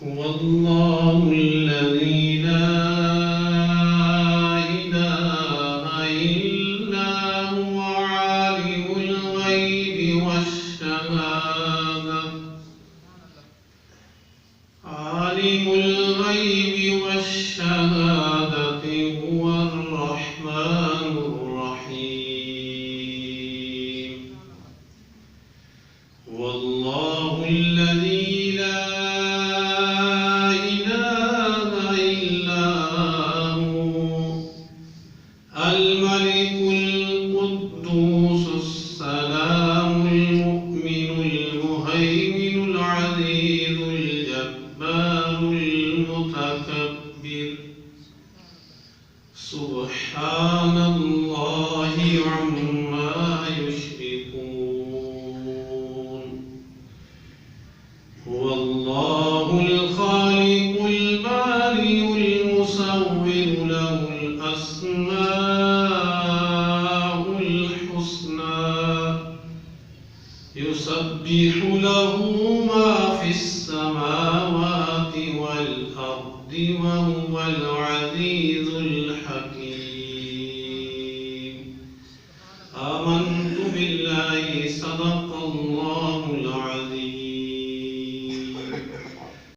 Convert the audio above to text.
هو الله الذي لا إله إلا هو عالم الغيب والشهادة هو الرحمن الرحيم هو الله الذي لا إله إلا هو الملك القدوس السلام المؤمن المهيمن العزيز الجبار المتكبر سبحان الله عما يشركون هو الله الخالق البارئ المصور له الأسماء الحسنى يسبح له ما في السماوات